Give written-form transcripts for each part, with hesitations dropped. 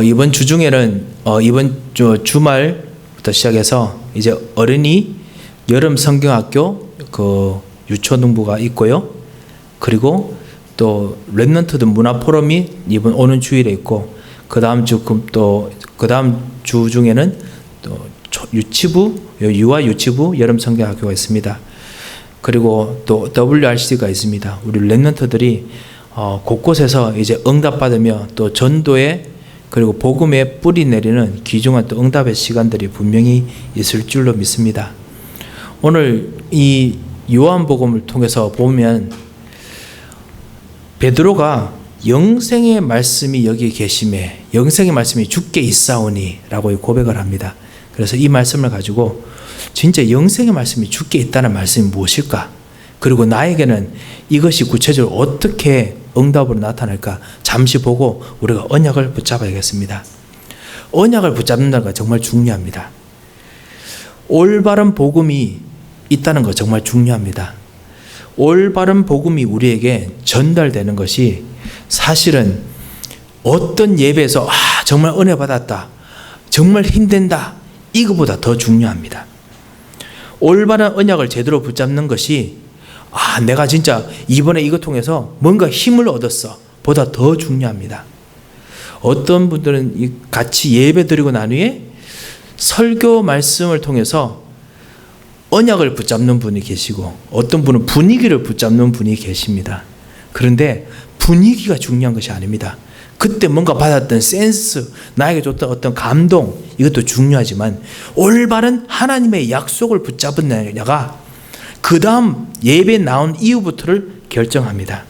이번 주 중에는 이번 주말부터 시작해서 이제 어린이 여름 성경학교 그 유초등부가 있고요. 그리고 또 렘넌트들 문화 포럼이 이번 오는 주일에 있고 그 다음 주 중에는 또 유치부 유아 유치부 여름 성경학교가 있습니다. 그리고 또 WRC가 있습니다. 우리 렘넌트들이 곳곳에서 이제 응답받으며 또 전도에 그리고 복음에 뿌리 내리는 귀중한 또 응답의 시간들이 분명히 있을 줄로 믿습니다. 오늘 이 요한복음을 통해서 보면 베드로가 영생의 말씀이 여기 계심에 영생의 말씀이 주께 있사오니 라고 고백을 합니다. 그래서 이 말씀을 가지고 진짜 영생의 말씀이 주께 있다는 말씀이 무엇일까? 그리고 나에게는 이것이 구체적으로 어떻게 응답으로 나타날까? 잠시 보고 우리가 언약을 붙잡아야겠습니다. 언약을 붙잡는다는 거 정말 중요합니다. 올바른 복음이 있다는 거 정말 중요합니다. 올바른 복음이 우리에게 전달되는 것이 사실은 어떤 예배에서 정말 은혜 받았다, 정말 힘든다, 이거보다 더 중요합니다. 올바른 언약을 제대로 붙잡는 것이 내가 진짜 이번에 이거 통해서 뭔가 힘을 얻었어 보다 더 중요합니다. 어떤 분들은 같이 예배 드리고 난 후에 설교 말씀을 통해서 언약을 붙잡는 분이 계시고 어떤 분은 분위기를 붙잡는 분이 계십니다. 그런데 분위기가 중요한 것이 아닙니다. 그때 뭔가 받았던 센스, 나에게 줬던 어떤 감동, 이것도 중요하지만 올바른 하나님의 약속을 붙잡은 자가 그 다음 예배에 나온 이후부터를 결정합니다.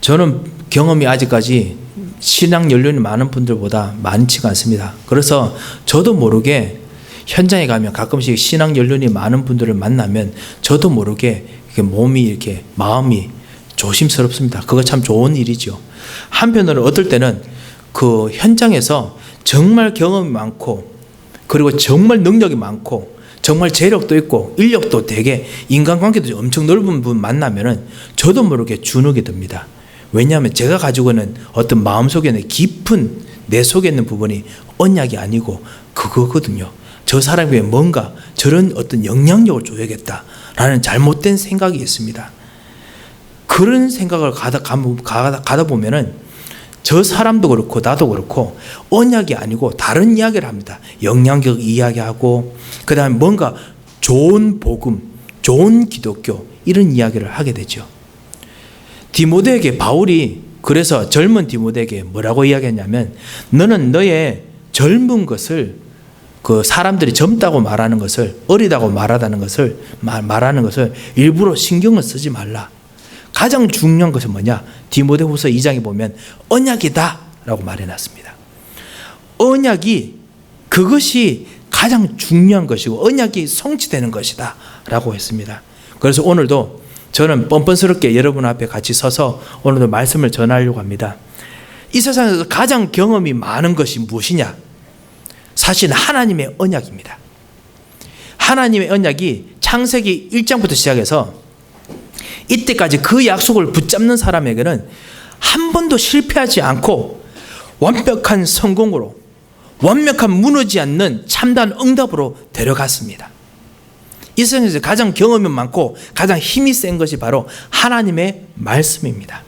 저는 경험이 아직까지 신앙 연륜이 많은 분들보다 많지가 않습니다. 그래서 저도 모르게 현장에 가면 가끔씩 신앙 연륜이 많은 분들을 만나면 저도 모르게 몸이 이렇게 마음이 조심스럽습니다. 그거 참 좋은 일이죠. 한편으로 어떨 때는 그 현장에서 정말 경험이 많고 그리고 정말 능력이 많고 정말 재력도 있고 인력도 되게 인간관계도 엄청 넓은 분 만나면은 저도 모르게 주눅이 듭니다. 왜냐하면 제가 가지고 있는 어떤 마음속에 있는 깊은 내 속에 있는 부분이 언약이 아니고 그거거든요. 저 사람에게 뭔가 저런 어떤 영향력을 줘야겠다라는 잘못된 생각이 있습니다. 그런 생각을 가다 보면은 저 사람도 그렇고 나도 그렇고 언약이 아니고 다른 이야기를 합니다. 영향력 이야기하고 그 다음에 뭔가 좋은 복음, 좋은 기독교 이런 이야기를 하게 되죠. 디모데에게 바울이 그래서 젊은 디모데에게 뭐라고 이야기했냐면 너는 너의 젊은 것을 그 사람들이 젊다고 말하는 것을 어리다고 말하는 것을 일부러 신경을 쓰지 말라. 가장 중요한 것은 뭐냐? 디모데후서 2장에 보면 언약이다 라고 말해놨습니다. 언약이 그것이 가장 중요한 것이고 언약이 성취되는 것이다 라고 했습니다. 그래서 오늘도 저는 뻔뻔스럽게 여러분 앞에 같이 서서 오늘도 말씀을 전하려고 합니다. 이 세상에서 가장 경험이 많은 것이 무엇이냐? 사실 하나님의 언약입니다. 하나님의 언약이 창세기 1장부터 시작해서 이때까지 그 약속을 붙잡는 사람에게는 한 번도 실패하지 않고 완벽한 성공으로 완벽한 무너지지 않는 참다운 응답으로 데려갔습니다. 이 세상에서 가장 경험이 많고 가장 힘이 센 것이 바로 하나님의 말씀입니다.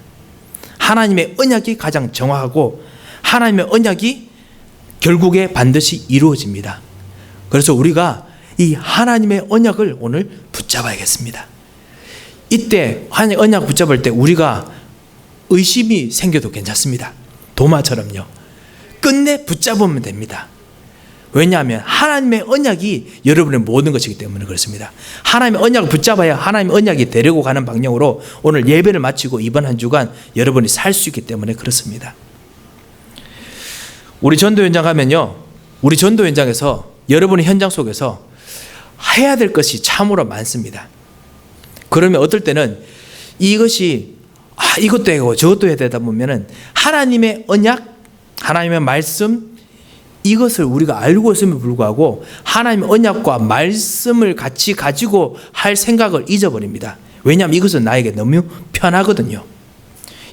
하나님의 언약이 가장 정확하고 하나님의 언약이 결국에 반드시 이루어집니다. 그래서 우리가 이 하나님의 언약을 오늘 붙잡아야겠습니다. 이때 하나님의 언약 붙잡을 때 우리가 의심이 생겨도 괜찮습니다. 도마처럼요. 끝내 붙잡으면 됩니다. 왜냐하면 하나님의 언약이 여러분의 모든 것이기 때문에 그렇습니다. 하나님의 언약을 붙잡아야 하나님의 언약이 데리고 가는 방향으로 오늘 예배를 마치고 이번 한 주간 여러분이 살 수 있기 때문에 그렇습니다. 우리 전도 현장 가면요, 우리 전도 현장에서 여러분의 현장 속에서 해야 될 것이 참으로 많습니다. 그러면 어떨 때는 이것이 이것도 해고 저것도 해야 되다 보면은 하나님의 언약, 하나님의 말씀 이것을 우리가 알고 있음에 불구하고 하나님의 언약과 말씀을 같이 가지고 할 생각을 잊어버립니다. 왜냐하면 이것은 나에게 너무 편하거든요.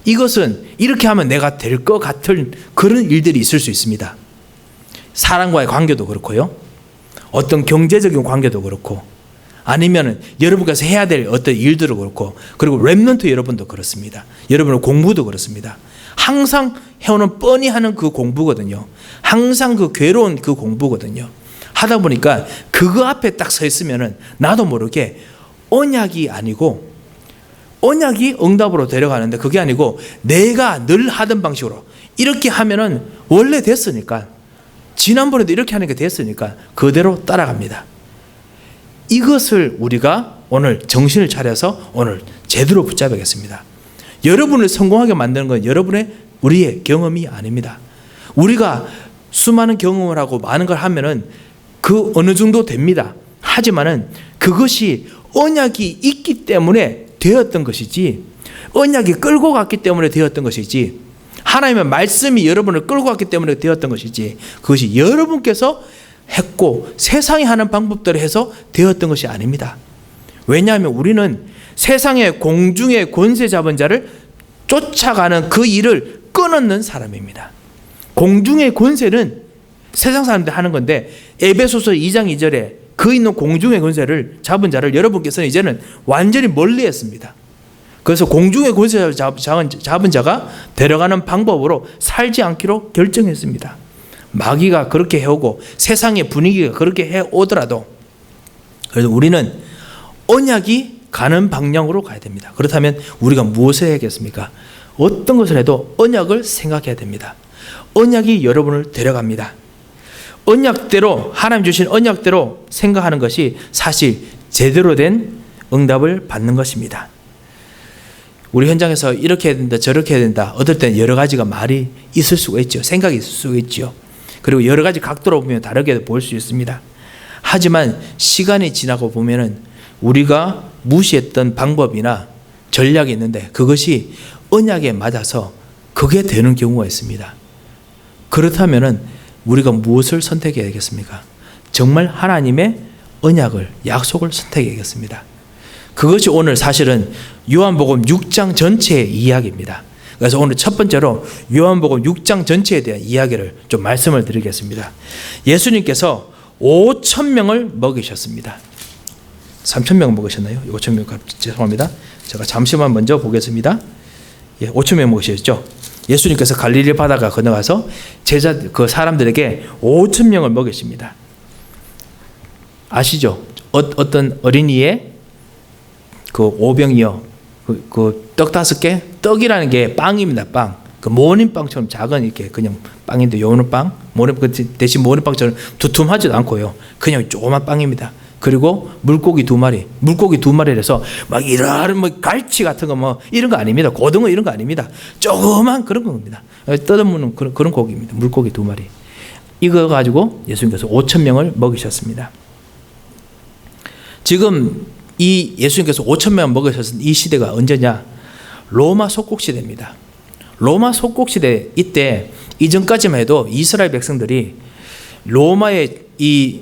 이것은 이렇게 하면 내가 될 것 같은 그런 일들이 있을 수 있습니다. 사람과의 관계도 그렇고요. 어떤 경제적인 관계도 그렇고, 아니면 여러분께서 해야 될 어떤 일들도 그렇고, 그리고 렘넌트 여러분도 그렇습니다. 여러분의 공부도 그렇습니다. 항상 해오는 뻔히 하는 그 공부거든요. 항상 그 괴로운 그 공부거든요. 하다 보니까 그거 앞에 딱 서 있으면은 나도 모르게 언약이 아니고, 언약이 응답으로 데려가는데 그게 아니고 내가 늘 하던 방식으로 이렇게 하면은 원래 됐으니까, 지난번에도 이렇게 하는 게 됐으니까 그대로 따라갑니다. 이것을 우리가 오늘 정신을 차려서 오늘 제대로 붙잡아야겠습니다. 여러분을 성공하게 만드는 건 우리의 경험이 아닙니다. 우리가 수많은 경험을 하고 많은 걸 하면은 그 어느 정도 됩니다. 하지만은 그것이 언약이 있기 때문에 되었던 것이지, 언약이 끌고 갔기 때문에 되었던 것이지, 하나님의 말씀이 여러분을 끌고 갔기 때문에 되었던 것이지, 그것이 여러분께서 했고 세상이 하는 방법대로 해서 되었던 것이 아닙니다. 왜냐하면 우리는 세상의 공중의 권세 잡은 자를 쫓아가는 그 일을 끊어놓는 사람입니다. 공중의 권세는 세상 사람들 하는 건데, 에베소서 2장 2절에 그 있는 공중의 권세를 잡은 자를 여러분께서는 이제는 완전히 멀리했습니다. 그래서 공중의 권세를 잡은 자가 데려가는 방법으로 살지 않기로 결정했습니다. 마귀가 그렇게 해오고 세상의 분위기가 그렇게 해오더라도, 그래서 우리는 언약이 가는 방향으로 가야 됩니다. 그렇다면 우리가 무엇을 해야겠습니까? 어떤 것을 해도 언약을 생각해야 됩니다. 언약이 여러분을 데려갑니다. 언약대로, 하나님 주신 언약대로 생각하는 것이 사실 제대로 된 응답을 받는 것입니다. 우리 현장에서 이렇게 해야 된다, 저렇게 해야 된다, 어떨 때는 여러 가지가 말이 있을 수가 있죠. 생각이 있을 수가 있죠. 그리고 여러 가지 각도로 보면 다르게 볼 수 있습니다. 하지만 시간이 지나고 보면은 우리가 무시했던 방법이나 전략이 있는데 그것이 언약에 맞아서 그게 되는 경우가 있습니다. 그렇다면은 우리가 무엇을 선택해야 겠습니까? 정말 하나님의 언약을, 약속을 선택해야겠습니다. 그것이 오늘 사실은 요한복음 6장 전체의 이야기입니다. 그래서 오늘 첫 번째로 요한복음 6장 전체에 대한 이야기를 좀 말씀을 드리겠습니다. 예수님께서 5,000명을 먹이셨습니다. 3,000명 먹으셨나요? 5,000명, 죄송합니다. 제가 잠시만 먼저 보겠습니다. 5,000명 먹으셨죠? 예수님께서 갈릴리 바다가 건너가서 그 사람들에게 5,000명을 먹이십니다. 아시죠? 어떤 어린이의 그 오병이어, 그 떡 5개? 떡이라는 게 빵입니다. 빵. 그 모닝빵처럼 작은 이렇게 그냥 빵인데, 요는 빵, 대신 모닝빵처럼 두툼하지도 않고요. 그냥 조그만 빵입니다. 그리고 물고기 2마리, 물고기 2마리라서 막 이런 뭐 갈치 같은 거 뭐 이런 거 아닙니다. 고등어 이런 거 아닙니다. 조그만 그런 겁니다. 떠듬는 그런 고기입니다. 물고기 2마리. 이거 가지고 예수님께서 5,000명을 먹이셨습니다. 지금 이 예수님께서 5,000명 먹으셨던 이 시대가 언제냐? 로마 속국 시대입니다. 로마 속국 시대, 이때 이전까지만 해도 이스라엘 백성들이 로마의 이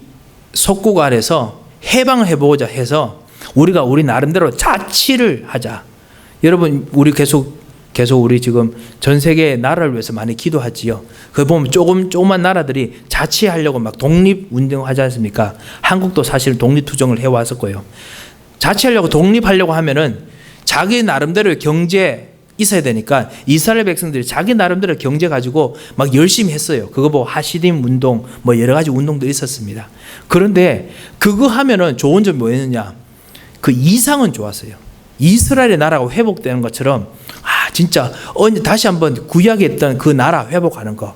속국 아래서 해방을 해보고자 해서 우리가 우리 나름대로 자치를 하자. 여러분, 우리 계속 우리 지금 전 세계 나라를 위해서 많이 기도하지요. 그 보면 조그만 나라들이 자치하려고 막 독립운동 하지 않습니까? 한국도 사실 독립투쟁을 해왔었고요. 자치하려고 독립하려고 하면은 자기 나름대로 경제 있어야 되니까 이스라엘 백성들이 자기 나름대로 경제 가지고 막 열심히 했어요. 그거 보고 하시딤 운동, 뭐 여러 가지 운동도 있었습니다. 그런데 그거 하면은 좋은 점이 뭐였느냐? 그 이상은 좋았어요. 이스라엘의 나라가 회복되는 것처럼, 진짜 다시 한번 구약에 있던 그 나라 회복하는 거,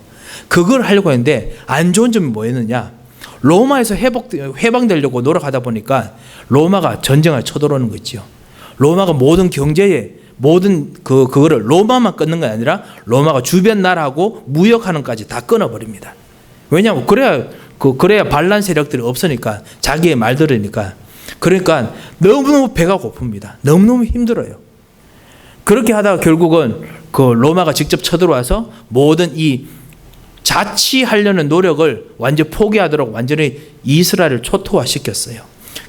그걸 하려고 했는데 안 좋은 점이 뭐였느냐? 로마에서 해방되려고 노력하다 보니까 로마가 전쟁을 쳐들어오는 거 있죠. 로마가 모든 경제에 그거를 로마만 끊는 게 아니라 로마가 주변 나라하고 무역하는까지 다 끊어버립니다. 왜냐하면 그래야 반란 세력들이 없으니까, 자기의 말 들으니까. 그러니까 너무너무 배가 고픕니다. 너무너무 힘들어요. 그렇게 하다가 결국은 그 로마가 직접 쳐들어와서 모든 이 자치하려는 노력을 완전히 포기하도록 완전히 이스라엘을 초토화시켰어요.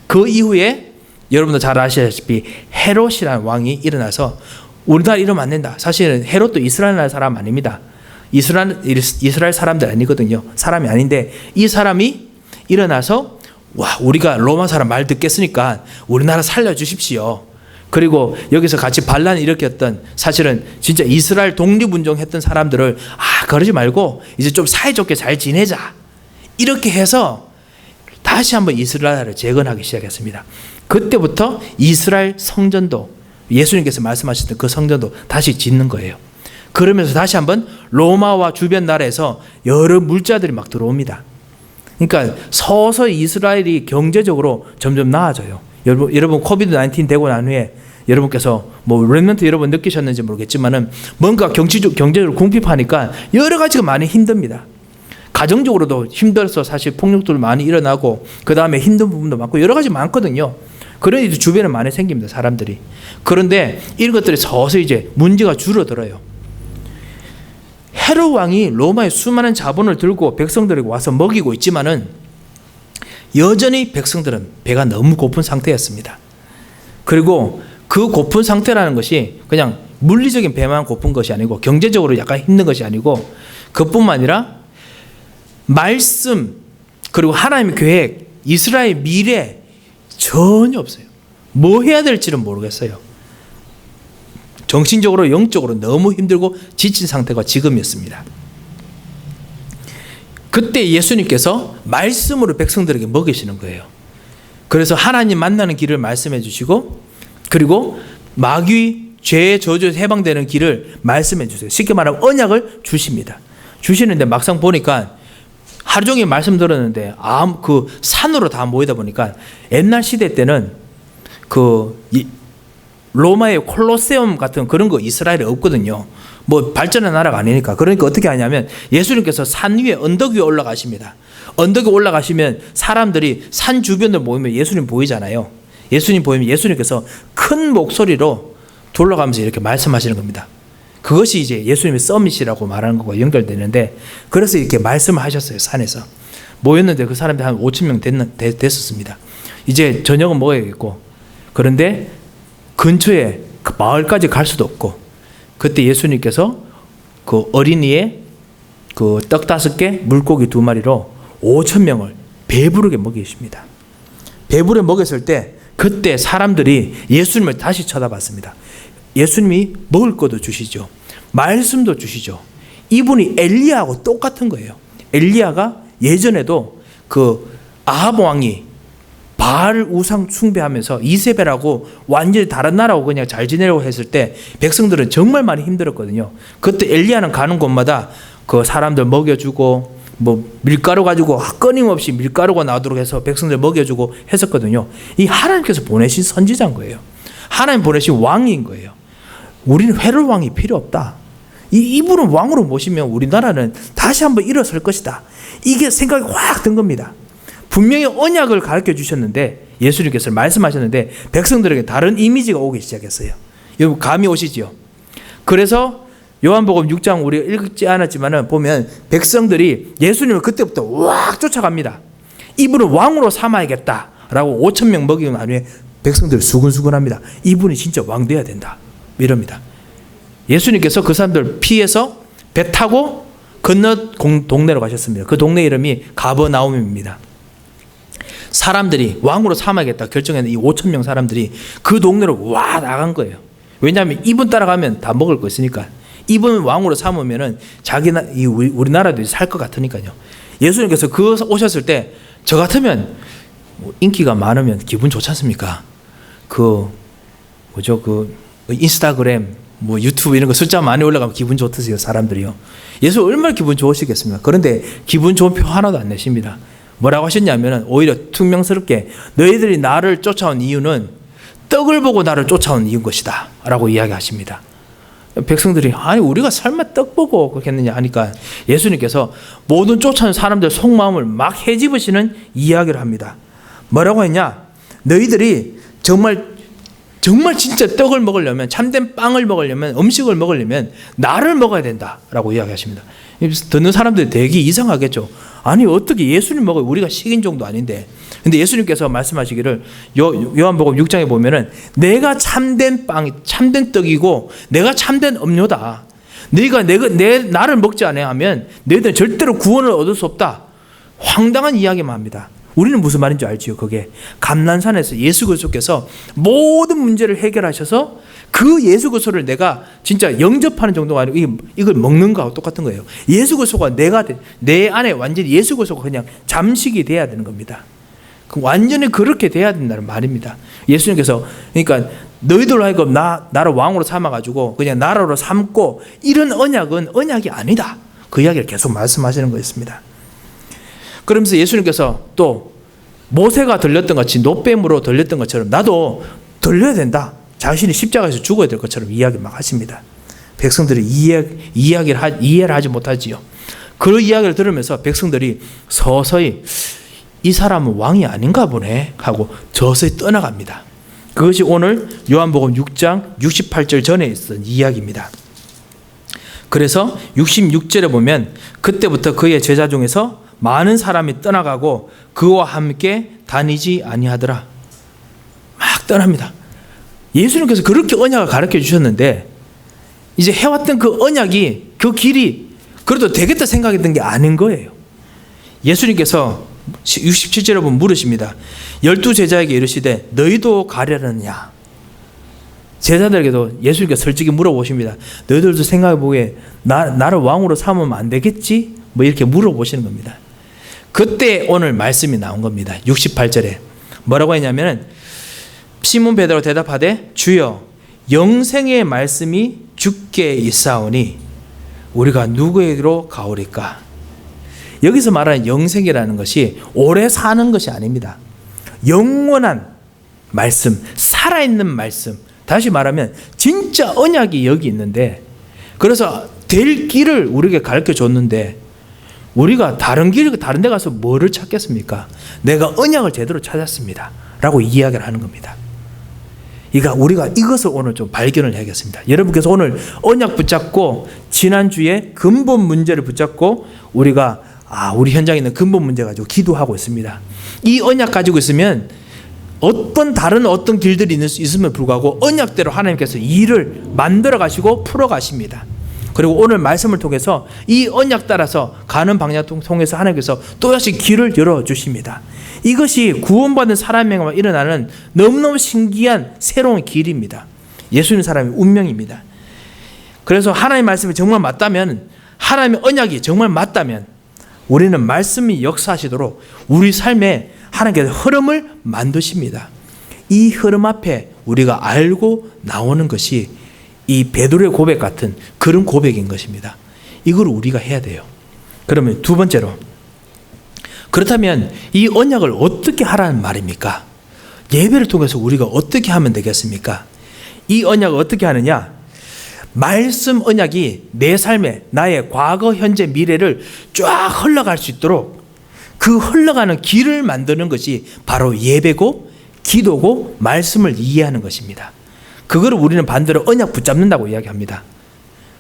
그 이후에 여러분도 잘 아시다시피 헤롯이라는 왕이 일어나서 우리나라 이러면 안 된다. 사실은 헤롯도 이스라엘 나라 사람 아닙니다. 이스라엘 사람들 아니거든요. 사람이 아닌데 이 사람이 일어나서 와, 우리가 로마 사람 말 듣겠으니까 우리나라 살려주십시오. 그리고 여기서 같이 반란을 일으켰던, 사실은 진짜 이스라엘 독립운동했던 사람들을 그러지 말고 이제 좀 사이좋게 잘 지내자, 이렇게 해서 다시 한번 이스라엘을 재건하기 시작했습니다. 그때부터 이스라엘 성전도, 예수님께서 말씀하셨던 그 성전도 다시 짓는 거예요. 그러면서 다시 한번 로마와 주변 나라에서 여러 물자들이 막 들어옵니다. 그러니까 서서히 이스라엘이 경제적으로 점점 나아져요. 여러분 코비드-19 되고 난 후에 여러분께서 뭐 렘넌트 여러분 느끼셨는지 모르겠지만은 뭔가 경제적으로 궁핍하니까 여러 가지가 많이 힘듭니다. 가정적으로도 힘들어서 사실 폭력들 많이 일어나고, 그 다음에 힘든 부분도 많고 여러 가지 많거든요. 그런 일이 주변에 많이 생깁니다, 사람들이. 그런데 이런 것들이 서서히 이제 문제가 줄어들어요. 헤롯 왕이 로마의 수많은 자본을 들고 백성들에게 와서 먹이고 있지만은 여전히 백성들은 배가 너무 고픈 상태였습니다. 그리고 그 고픈 상태라는 것이 그냥 물리적인 배만 고픈 것이 아니고 경제적으로 약간 힘든 것이 아니고, 그뿐만 아니라 말씀, 그리고 하나님의 계획, 이스라엘 미래 전혀 없어요. 뭐 해야 될지는 모르겠어요. 정신적으로 영적으로 너무 힘들고 지친 상태가 지금이었습니다. 그때 예수님께서 말씀으로 백성들에게 먹이시는 거예요. 그래서 하나님 만나는 길을 말씀해 주시고, 그리고 마귀, 죄의 저주에서 해방되는 길을 말씀해 주세요. 쉽게 말하면 언약을 주십니다. 주시는데 막상 보니까 하루 종일 말씀 들었는데 그 산으로 다 모이다 보니까, 옛날 시대 때는 그 로마의 콜로세움 같은 그런 거 이스라엘에 없거든요. 뭐 발전한 나라가 아니니까. 그러니까 어떻게 하냐면 예수님께서 산 위에, 언덕 위에 올라가십니다. 언덕에 올라가시면 사람들이 산 주변을 모이면 예수님 보이잖아요. 예수님 보이면 예수님께서 큰 목소리로 돌아가면서 이렇게 말씀하시는 겁니다. 그것이 이제 예수님의 서밋이라고 말하는 것과 연결되는데, 그래서 이렇게 말씀을 하셨어요. 산에서 모였는데 그 사람들이 한 5천 명 됐었습니다. 이제 저녁은 먹어야겠고, 그런데 근처에 그 마을까지 갈 수도 없고, 그때 예수님께서 그 어린이의 그 떡 5개, 물고기 2마리로 5천 명을 배부르게 먹이십니다. 배부르게 먹였을 때 그때 사람들이 예수님을 다시 쳐다봤습니다. 예수님이 먹을 것도 주시죠. 말씀도 주시죠. 이분이 엘리야하고 똑같은 거예요. 엘리야가 예전에도 그 아합 왕이 바알 우상 숭배하면서 이세벨하고 완전히 다른 나라하고 그냥 잘 지내려고 했을 때 백성들은 정말 많이 힘들었거든요. 그때 엘리야는 가는 곳마다 그 사람들 먹여주고, 뭐 밀가루 가지고 끊임없이 밀가루가 나오도록 해서 백성들 먹여주고 했었거든요. 이 하나님께서 보내신 선지자인 거예요. 하나님 보내신 왕인 거예요. 우리는 헤롯 왕이 필요 없다. 이분을 왕으로 모시면 우리나라는 다시 한번 일어설 것이다. 이게 생각이 확 든 겁니다. 분명히 언약을 가르쳐 주셨는데, 예수님께서 말씀하셨는데 백성들에게 다른 이미지가 오기 시작했어요. 여러분 감이 오시지요? 그래서 요한복음 6장 우리가 읽지 않았지만 보면 백성들이 예수님을 그때부터 왁 쫓아갑니다. 이분을 왕으로 삼아야겠다라고 5천 명 먹이고 난 후에 백성들이 수근수근합니다. 이분이 진짜 왕 돼야 된다, 이럽니다. 예수님께서 그 사람들 피해서 배 타고 건너 동네로 가셨습니다. 그 동네 이름이 가버나움입니다. 사람들이 왕으로 삼아야겠다 결정했는 이 5천 명 사람들이 그 동네로 와 나간 거예요. 왜냐하면 이분 따라가면 다 먹을 거 있으니까. 이분 왕으로 삼으면은 우리나라도 살 것 같으니까요. 예수님께서 그 오셨을 때 저 같으면 인기가 많으면 기분 좋지 않습니까? 그 인스타그램, 뭐 유튜브 이런 거 숫자 많이 올라가면 기분 좋으세요, 사람들이요. 예수 얼마나 기분 좋으시겠습니까? 그런데 기분 좋은 표 하나도 안 내십니다. 뭐라고 하셨냐면은 오히려 퉁명스럽게 너희들이 나를 쫓아온 이유는 떡을 보고 나를 쫓아온 이유인 것이다 라고 이야기하십니다. 백성들이 아니 우리가 설마 떡 보고 그렇겠느냐 하니까 예수님께서 모든 쫓아온 사람들 속마음을 막 헤집으시는 이야기를 합니다. 뭐라고 했냐? 너희들이 정말 진짜 떡을 먹으려면, 참된 빵을 먹으려면, 음식을 먹으려면 나를 먹어야 된다라고 이야기하십니다. 듣는 사람들이 되게 이상하겠죠. 아니 어떻게 예수님 먹어요? 우리가 식인종도 아닌데. 근데 예수님께서 말씀하시기를 요한복음 6장에 보면은 내가 참된 빵, 참된 떡이고 내가 참된 음료다. 너희가 나를 먹지 않아야 하면 너희들은 절대로 구원을 얻을 수 없다. 황당한 이야기만 합니다. 우리는 무슨 말인지 알지요? 그게 감난산에서 예수 그리스도께서 모든 문제를 해결하셔서 그 예수 그리스도를 내가 진짜 영접하는 정도가 아니고 이걸 먹는 거하고 똑같은 거예요. 예수 그리스도가 내 안에 완전히 예수 그리스도가 그냥 잠식이 돼야 되는 겁니다. 완전히 그렇게 돼야 된다는 말입니다. 예수님께서 그러니까 너희들로 하여금 나를 왕으로 삼아가지고 그냥 나라로 삼고 이런 언약은 언약이 아니다. 그 이야기를 계속 말씀하시는 거였습니다. 그러면서 예수님께서 또 모세가 들렸던 같이 노뱀으로 들렸던 것처럼 나도 들려야 된다. 자신이 십자가에서 죽어야 될 것처럼 이야기 막 하십니다. 백성들이 이해를 하지 못하지요. 그 이야기를 들으면서 백성들이 서서히 이 사람은 왕이 아닌가 보네 하고 서서히 떠나갑니다. 그것이 오늘 요한복음 6장 68절 전에 있었던 이야기입니다. 그래서 66절에 보면 그때부터 그의 제자 중에서 많은 사람이 떠나가고 그와 함께 다니지 아니하더라. 막 떠납니다. 예수님께서 그렇게 언약을 가르쳐 주셨는데 이제 해왔던 그 언약이 그 길이 그래도 되겠다 생각했던 게 아닌 거예요. 예수님께서 67절에 보면 물으십니다. 12제자에게 이르시되 너희도 가려느냐. 제자들에게도 예수님께서 솔직히 물어보십니다. 너희들도 생각해보기에 나를 왕으로 삼으면 안 되겠지? 뭐 이렇게 물어보시는 겁니다. 그때 오늘 말씀이 나온 겁니다. 68절에 뭐라고 했냐면 시몬 베드로가 대답하되 주여 영생의 말씀이 주께 있사오니 우리가 누구에게로 가오리까? 여기서 말하는 영생이라는 것이 오래 사는 것이 아닙니다. 영원한 말씀, 살아있는 말씀. 다시 말하면 진짜 언약이 여기 있는데 그래서 될 길을 우리에게 가르쳐 줬는데 우리가 다른 데 가서 뭐를 찾겠습니까? 내가 언약을 제대로 찾았습니다 라고 이야기를 하는 겁니다. 그러니까 우리가 이것을 오늘 좀 발견을 해야겠습니다. 여러분께서 오늘 언약 붙잡고 지난주에 근본 문제를 붙잡고 우리가 우리 현장에 있는 근본 문제 가지고 기도하고 있습니다. 이 언약 가지고 있으면 다른 어떤 길들이 있으면 불구하고 언약대로 하나님께서 일을 만들어 가시고 풀어 가십니다. 그리고 오늘 말씀을 통해서 이 언약 따라서 가는 방향을 통해서 하나님께서 또다시 길을 열어주십니다. 이것이 구원받은 사람에게만 일어나는 너무너무 신기한 새로운 길입니다. 예수님 사람의 운명입니다. 그래서 하나님의 말씀이 정말 맞다면, 하나님의 언약이 정말 맞다면 우리는 말씀이 역사하시도록 우리 삶에 하나님께서 흐름을 만드십니다. 이 흐름 앞에 우리가 알고 나오는 것이 이 베드로의 고백 같은 그런 고백인 것입니다. 이걸 우리가 해야 돼요. 그러면 두 번째로, 그렇다면 이 언약을 어떻게 하라는 말입니까? 예배를 통해서 우리가 어떻게 하면 되겠습니까? 이 언약을 어떻게 하느냐? 말씀 언약이 내 삶에 나의 과거, 현재, 미래를 쫙 흘러갈 수 있도록 그 흘러가는 길을 만드는 것이 바로 예배고 기도고 말씀을 이해하는 것입니다. 그거를 우리는 반대로 언약 붙잡는다고 이야기합니다.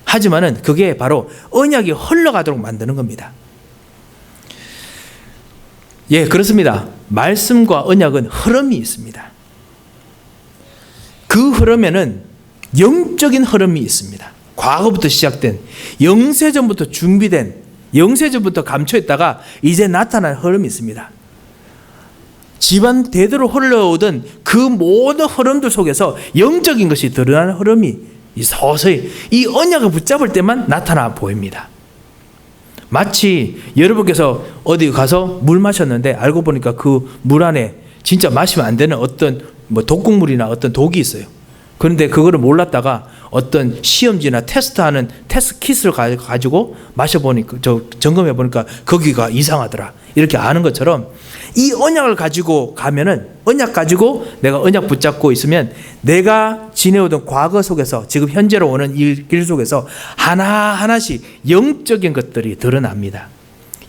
하지만은 그게 바로 언약이 흘러가도록 만드는 겁니다. 예, 그렇습니다. 말씀과 언약은 흐름이 있습니다. 그 흐름에는 영적인 흐름이 있습니다. 과거부터 시작된, 영세전부터 준비된, 영세전부터 감춰있다가 이제 나타난 흐름이 있습니다. 집안 대대로 흘러오던 그 모든 흐름들 속에서 영적인 것이 드러나는 흐름이 서서히 이 언약을 붙잡을 때만 나타나 보입니다. 마치 여러분께서 어디 가서 물 마셨는데 알고 보니까 그 물 안에 진짜 마시면 안 되는 어떤 독극물이나 어떤 독이 있어요. 그런데 그거를 몰랐다가 어떤 시험지나 테스트하는 테스트 킷을 가지고 마셔보니까, 점검해보니까 거기가 이상하더라. 이렇게 아는 것처럼 이 언약을 가지고 가면은, 언약 가지고 내가 언약 붙잡고 있으면 내가 지내오던 과거 속에서 지금 현재로 오는 이 길 속에서 하나하나씩 영적인 것들이 드러납니다.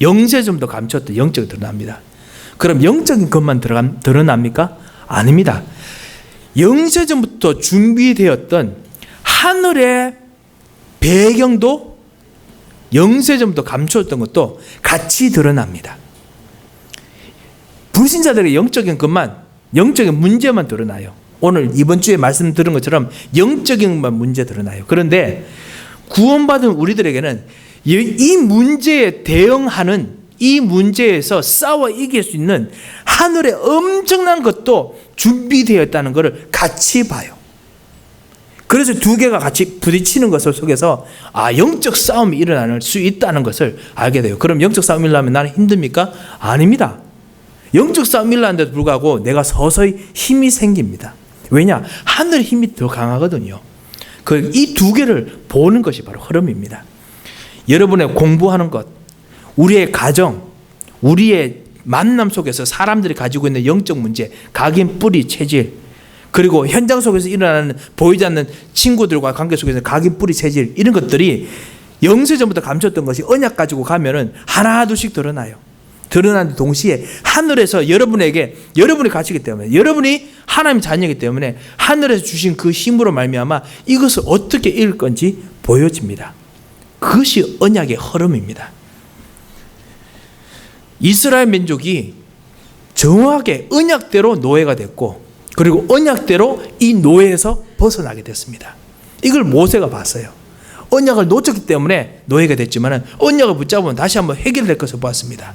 영세점도 감췄던 영적이 드러납니다. 그럼 영적인 것만 드러납니까? 아닙니다. 영세전부터 준비되었던 하늘의 배경도 영세전부터 감추었던 것도 같이 드러납니다. 불신자들의 영적인 것만, 영적인 문제만 드러나요. 오늘 이번 주에 말씀 들은 것처럼 영적인 문제 드러나요. 그런데 구원받은 우리들에게는 이 문제에 대응하는, 이 문제에서 싸워 이길 수 있는 하늘의 엄청난 것도 준비되어 있다는 것을 같이 봐요. 그래서 두 개가 같이 부딪히는 것을 속에서 영적 싸움이 일어날 수 있다는 것을 알게 돼요. 그럼 영적 싸움이 일어나면 나는 힘듭니까? 아닙니다. 영적 싸움이 일어나는데도 불구하고 내가 서서히 힘이 생깁니다. 왜냐? 하늘의 힘이 더 강하거든요. 이 두 개를 보는 것이 바로 흐름입니다. 여러분의 공부하는 것, 우리의 가정, 우리의 만남 속에서 사람들이 가지고 있는 영적 문제, 각인, 뿌리, 체질, 그리고 현장 속에서 일어나는 보이지 않는 친구들과 관계 속에서 각인, 뿌리, 체질, 이런 것들이 영세전부터 감췄던 것이 언약 가지고 가면은 하나둘씩 드러나요. 드러나는 동시에 하늘에서 여러분이 가시기 때문에, 여러분이 하나님의 자녀이기 때문에 하늘에서 주신 그 힘으로 말미암아 이것을 어떻게 이길 건지 보여집니다. 그것이 언약의 흐름입니다. 이스라엘 민족이 정확하게 언약대로 노예가 됐고, 그리고 언약대로 이 노예에서 벗어나게 됐습니다. 이걸 모세가 봤어요. 언약을 놓쳤기 때문에 노예가 됐지만 언약을 붙잡으면 다시 한번 해결될 것을 보았습니다.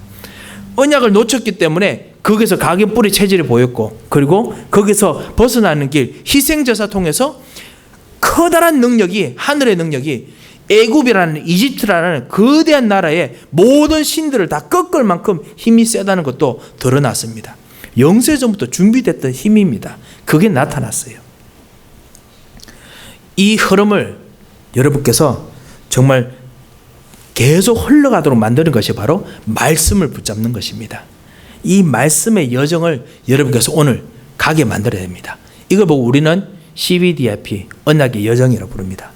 언약을 놓쳤기 때문에 거기서 각인, 뿌리, 체질이 보였고, 그리고 거기서 벗어나는 길, 희생제사 통해서 커다란 능력이, 하늘의 능력이 애굽이라는, 이집트라는 거대한 나라의 모든 신들을 다 꺾을 만큼 힘이 세다는 것도 드러났습니다. 영세전부터 준비됐던 힘입니다. 그게 나타났어요. 이 흐름을 여러분께서 정말 계속 흘러가도록 만드는 것이 바로 말씀을 붙잡는 것입니다. 이 말씀의 여정을 여러분께서 오늘 가게 만들어야 됩니다. 이걸 보고 우리는 CBDIP, 언약의 여정이라고 부릅니다.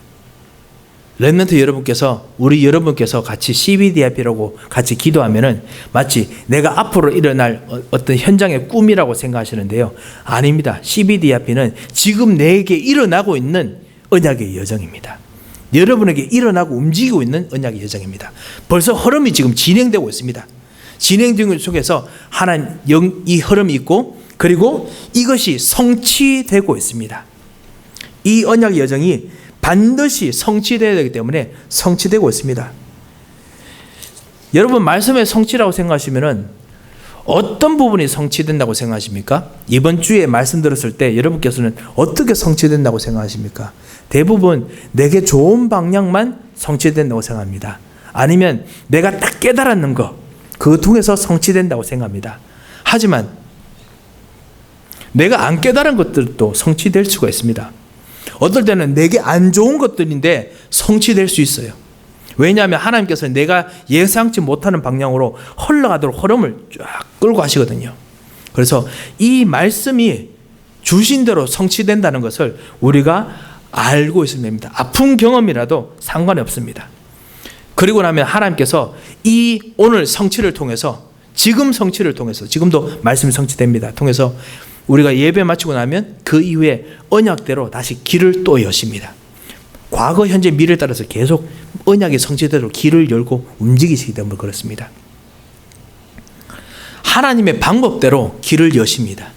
렘넌트 여러분께서, 우리 여러분께서 같이 CBDIP라고 같이 기도하면은 마치 내가 앞으로 일어날 어떤 현장의 꿈이라고 생각하시는데요. 아닙니다. CBDIP는 지금 내게 일어나고 있는 언약의 여정입니다. 여러분에게 일어나고 움직이고 있는 언약의 여정입니다. 벌써 흐름이 지금 진행되고 있습니다. 진행되는 속에서 하나님 이 흐름이 있고, 그리고 이것이 성취되고 있습니다. 이 언약의 여정이 반드시 성취되어야 되기 때문에 성취되고 있습니다. 여러분, 말씀의 성취라고 생각하시면 어떤 부분이 성취된다고 생각하십니까? 이번 주에 말씀 들었을 때 여러분께서는 어떻게 성취된다고 생각하십니까? 대부분 내게 좋은 방향만 성취된다고 생각합니다. 아니면 내가 딱 깨달았는 것, 그거 통해서 성취된다고 생각합니다. 하지만 내가 안 깨달은 것들도 성취될 수가 있습니다. 어떨 때는 내게 안 좋은 것들인데 성취될 수 있어요. 왜냐하면 하나님께서 내가 예상치 못하는 방향으로 흘러가도록 흐름을 쫙 끌고 가시거든요. 그래서 이 말씀이 주신 대로 성취된다는 것을 우리가 알고 있으면 됩니다. 아픈 경험이라도 상관이 없습니다. 그리고 나면 하나님께서 이 오늘 성취를 통해서, 지금 성취를 통해서, 지금도 말씀이 성취됩니다. 통해서 우리가 예배 마치고 나면 그 이후에 언약대로 다시 길을 또 여십니다. 과거, 현재, 미래에 따라서 계속 언약의 성취대로 길을 열고 움직이시기 때문에 그렇습니다. 하나님의 방법대로 길을 여십니다.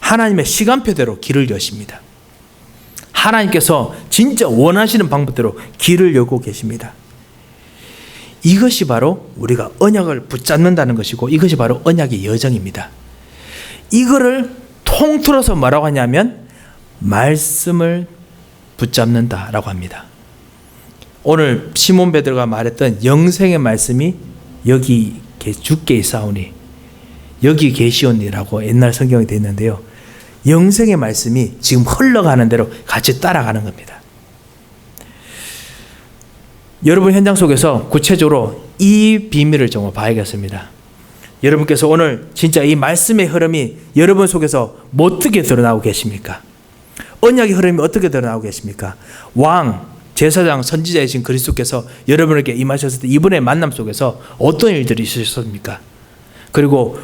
하나님의 시간표대로 길을 여십니다. 하나님께서 진짜 원하시는 방법대로 길을 열고 계십니다. 이것이 바로 우리가 언약을 붙잡는다는 것이고, 이것이 바로 언약의 여정입니다. 이거를 통틀어서 뭐라고 하냐면 말씀을 붙잡는다라고 합니다. 오늘 시몬 베드로가 말했던 영생의 말씀이 여기 주께 있사오니 여기 계시오니라고 옛날 성경이 되어 있는데요. 영생의 말씀이 지금 흘러가는 대로 같이 따라가는 겁니다. 여러분 현장 속에서 구체적으로 이 비밀을 정말 봐야겠습니다. 여러분께서 오늘 진짜 이 말씀의 흐름이 여러분 속에서 어떻게 드러나고 계십니까? 언약의 흐름이 어떻게 드러나고 계십니까? 왕, 제사장, 선지자이신 그리스도께서 여러분에게 임하셨을 때 이분의 만남 속에서 어떤 일들이 있으셨습니까? 그리고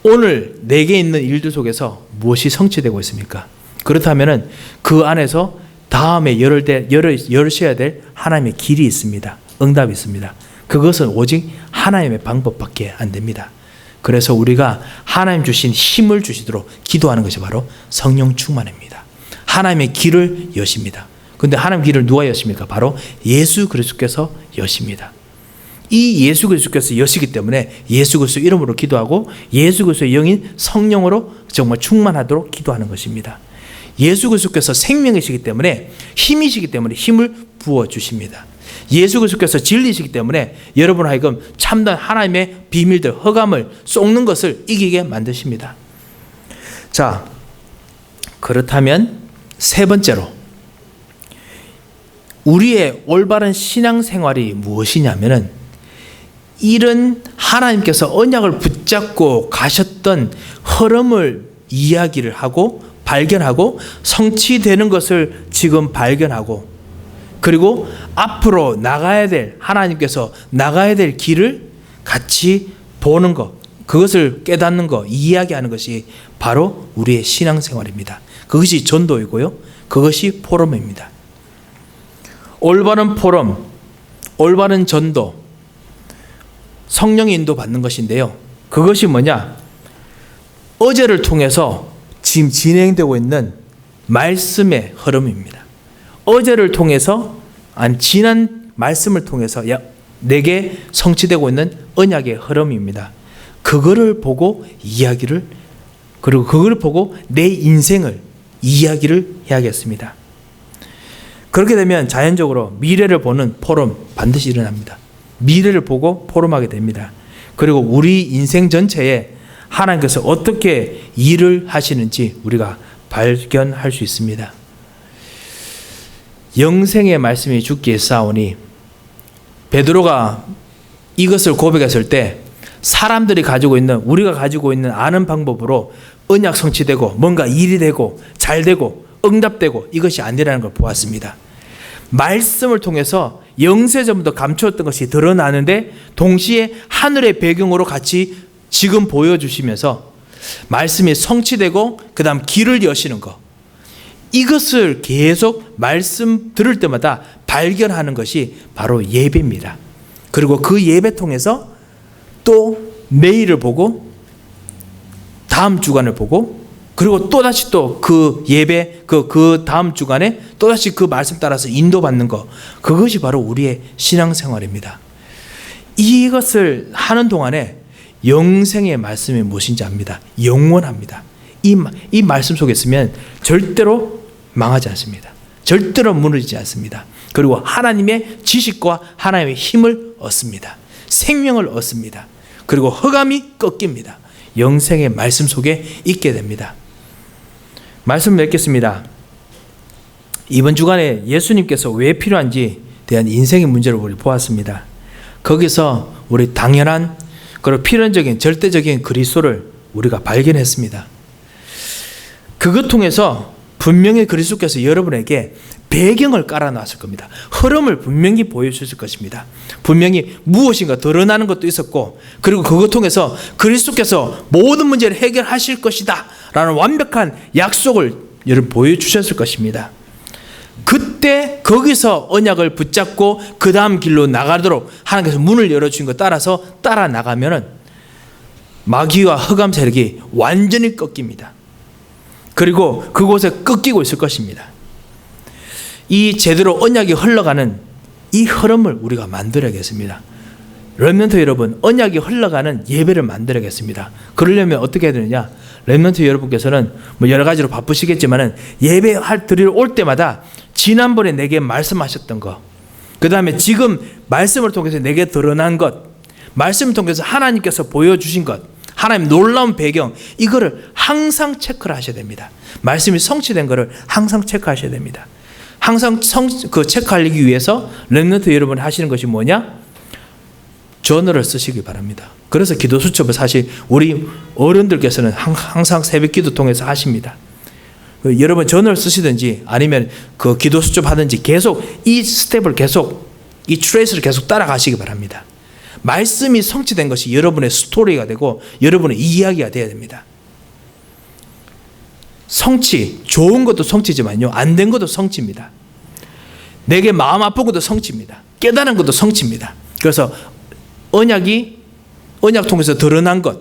오늘 내게 있는 일들 속에서 무엇이 성취되고 있습니까? 그렇다면 그 안에서 다음에 열으셔야 될 하나님의 길이 있습니다. 응답이 있습니다. 그것은 오직 하나님의 방법밖에 안 됩니다. 그래서 우리가 하나님 주신 힘을 주시도록 기도하는 것이 바로 성령 충만입니다. 하나님의 길을 여십니다. 그런데 하나님 길을 누가 여십니까? 바로 예수 그리스도께서 여십니다. 이 예수 그리스도께서 여시기 때문에 예수 그리스도 이름으로 기도하고 예수 그리스도의 영인 성령으로 정말 충만하도록 기도하는 것입니다. 예수 그리스도께서 생명이시기 때문에 힘이시기 때문에 힘을 부어주십니다. 예수 그리스도께서 진리이시기 때문에 여러분 하여금 참된 하나님의 비밀들, 허감을 쏟는 것을 이기게 만드십니다. 자, 그렇다면 세 번째로 우리의 올바른 신앙생활이 무엇이냐면은 이런 하나님께서 언약을 붙잡고 가셨던 흐름을 이야기를 하고 발견하고 성취되는 것을 지금 발견하고 그리고 앞으로 나가야 될 하나님께서 나가야 될 길을 같이 보는 것, 그것을 깨닫는 것, 이야기하는 것이 바로 우리의 신앙생활입니다. 그것이 전도이고요. 그것이 포럼입니다. 올바른 포럼, 올바른 전도, 성령의 인도 받는 것인데요. 그것이 뭐냐? 어제를 통해서 지금 진행되고 있는 말씀의 흐름입니다. 어제를 통해서 지난 말씀을 통해서 내게 성취되고 있는 언약의 흐름입니다. 그거를 보고 이야기를 그리고 그걸 보고 내 인생을 이야기를 해야겠습니다. 그렇게 되면 자연적으로 미래를 보는 포럼 반드시 일어납니다. 미래를 보고 포럼하게 됩니다. 그리고 우리 인생 전체에 하나님께서 어떻게 일을 하시는지 우리가 발견할 수 있습니다. 영생의 말씀이 죽기에 싸우니 베드로가 이것을 고백했을 때 사람들이 가지고 있는 우리가 가지고 있는 아는 방법으로 언약 성취되고 뭔가 일이 되고 잘 되고 응답되고 이것이 아니라는 걸 보았습니다. 말씀을 통해서 영세전부터 감추었던 것이 드러나는데 동시에 하늘의 배경으로 같이 지금 보여주시면서 말씀이 성취되고 그 다음 길을 여시는 것, 이것을 계속 말씀 들을 때마다 발견하는 것이 바로 예배입니다. 그리고 그 예배 통해서 또 내일을 보고 다음 주간을 보고 그리고 또다시 또 그 예배 그 다음 주간에 또다시 그 말씀 따라서 인도받는 것, 그것이 바로 우리의 신앙생활입니다. 이것을 하는 동안에 영생의 말씀이 무엇인지 압니다. 영원합니다. 이 말씀 속에 있으면 절대로 망하지 않습니다. 절대로 무너지지 않습니다. 그리고 하나님의 지식과 하나님의 힘을 얻습니다. 생명을 얻습니다. 그리고 흑암이 꺾입니다. 영생의 말씀 속에 있게 됩니다. 말씀 맺겠습니다. 이번 주간에 예수님께서 왜 필요한지 대한 인생의 문제를 우리 보았습니다. 거기서 우리 당연한 그리고 필연적인 절대적인 그리스도를 우리가 발견했습니다. 그것 통해서 분명히 그리스도께서 여러분에게 배경을 깔아놨을 겁니다. 흐름을 분명히 보여주실 것입니다. 분명히 무엇인가 드러나는 것도 있었고 그리고 그것 통해서 그리스도께서 모든 문제를 해결하실 것이다 라는 완벽한 약속을 여러분 보여주셨을 것입니다. 그때 거기서 언약을 붙잡고 그 다음 길로 나가도록 하나님께서 문을 열어주신 것 따라서 따라 나가면은 마귀와 흑암 세력이 완전히 꺾입니다. 그리고 그곳에 꺾이고 있을 것입니다. 이 제대로 언약이 흘러가는 이 흐름을 우리가 만들어야겠습니다. 렘넌트 여러분, 언약이 흘러가는 예배를 만들어야겠습니다. 그러려면 어떻게 해야 되느냐? 렘넌트 여러분께서는 뭐 여러 가지로 바쁘시겠지만은 예배 드리러 올 때마다 지난번에 내게 말씀하셨던 것, 그 다음에 지금 말씀을 통해서 내게 드러난 것, 말씀을 통해서 하나님께서 보여주신 것, 하나님 놀라운 배경, 이거를 항상 체크를 하셔야 됩니다. 말씀이 성취된 거를 항상 체크하셔야 됩니다. 항상 체크하기 위해서 렘넌트 여러분이 하시는 것이 뭐냐? 저널을 쓰시기 바랍니다. 그래서 기도 수첩을 사실 우리 어른들께서는 항상 새벽 기도 통해서 하십니다. 여러분 저널 쓰시든지 아니면 그 기도 수첩 하든지 계속 이 스텝을 계속 이 트레이스를 계속 따라가시기 바랍니다. 말씀이 성취된 것이 여러분의 스토리가 되고 여러분의 이야기가 되어야 됩니다. 성취, 좋은 것도 성취지만요, 안 된 것도 성취입니다. 내게 마음 아픈 것도 성취입니다. 깨달은 것도 성취입니다. 그래서 언약 통해서 드러난 것,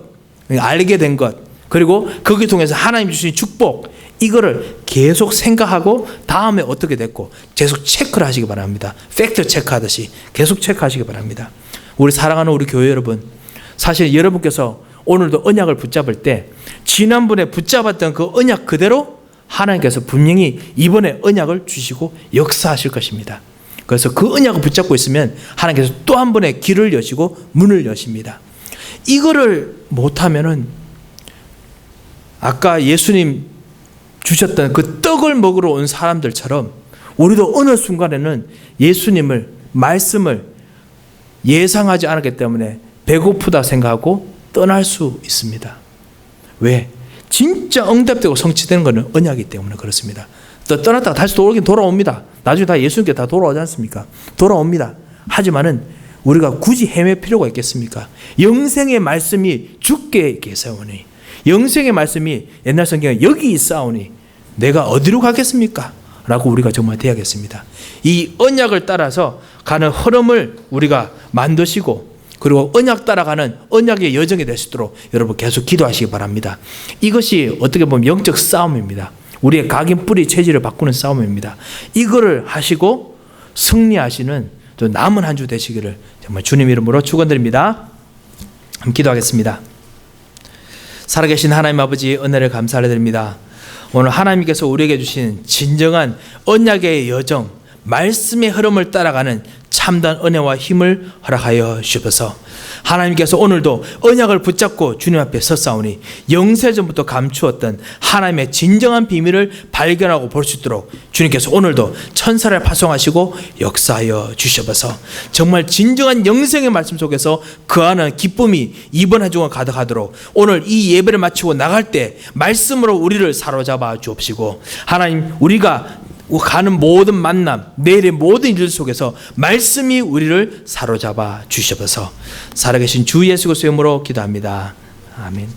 알게 된 것, 그리고 거기 통해서 하나님 주신 축복, 이거를 계속 생각하고 다음에 어떻게 됐고 계속 체크를 하시기 바랍니다. 팩트 체크하듯이 계속 체크하시기 바랍니다. 우리 사랑하는 우리 교회 여러분, 사실 여러분께서 오늘도 언약을 붙잡을 때 지난번에 붙잡았던 그 언약 그대로 하나님께서 분명히 이번에 언약을 주시고 역사하실 것입니다. 그래서 그 언약을 붙잡고 있으면 하나님께서 또 한 번의 길을 여시고 문을 여십니다. 이거를 못하면은 아까 예수님 주셨던 그 떡을 먹으러 온 사람들처럼 우리도 어느 순간에는 예수님을, 말씀을 예상하지 않았기 때문에 배고프다 생각하고 떠날 수 있습니다. 왜? 진짜 응답되고 성취되는 것은 언약이기 때문에 그렇습니다. 또 떠났다가 다시 돌아오긴 돌아옵니다. 나중에 다 예수님께 다 돌아오지 않습니까? 돌아옵니다. 하지만은 우리가 굳이 헤맬 필요가 있겠습니까? 영생의 말씀이 주께 계사오니, 영생의 말씀이 옛날 성경에 여기 있사오니 내가 어디로 가겠습니까? 라고 우리가 정말 돼야겠습니다. 이 언약을 따라서 가는 흐름을 우리가 만드시고, 그리고 언약 따라가는 언약의 여정이 될 수 있도록 여러분 계속 기도하시기 바랍니다. 이것이 어떻게 보면 영적 싸움입니다. 우리의 각인 뿌리 체질을 바꾸는 싸움입니다. 이거를 하시고 승리하시는 또 남은 한 주 되시기를 정말 주님 이름으로 축원드립니다. 함께 기도하겠습니다. 살아계신 하나님 아버지, 은혜를 감사를 드립니다. 오늘 하나님께서 우리에게 주신 진정한 언약의 여정, 말씀의 흐름을 따라가는 참된 은혜와 힘을 허락하여 주셔서 하나님께서 오늘도 언약을 붙잡고 주님 앞에 섰사오니 영세전부터 감추었던 하나님의 진정한 비밀을 발견하고 볼 수 있도록 주님께서 오늘도 천사를 파송하시고 역사하여 주셔서 정말 진정한 영생의 말씀 속에서 그하는 기쁨이 이번 한 주간 가득하도록 오늘 이 예배를 마치고 나갈 때 말씀으로 우리를 사로잡아 주옵시고, 하나님 우리가 가는 모든 만남, 내일의 모든 일 속에서 말씀이 우리를 사로잡아 주셔서 살아계신 주 예수 그리스도의 이름으로 기도합니다. 아멘.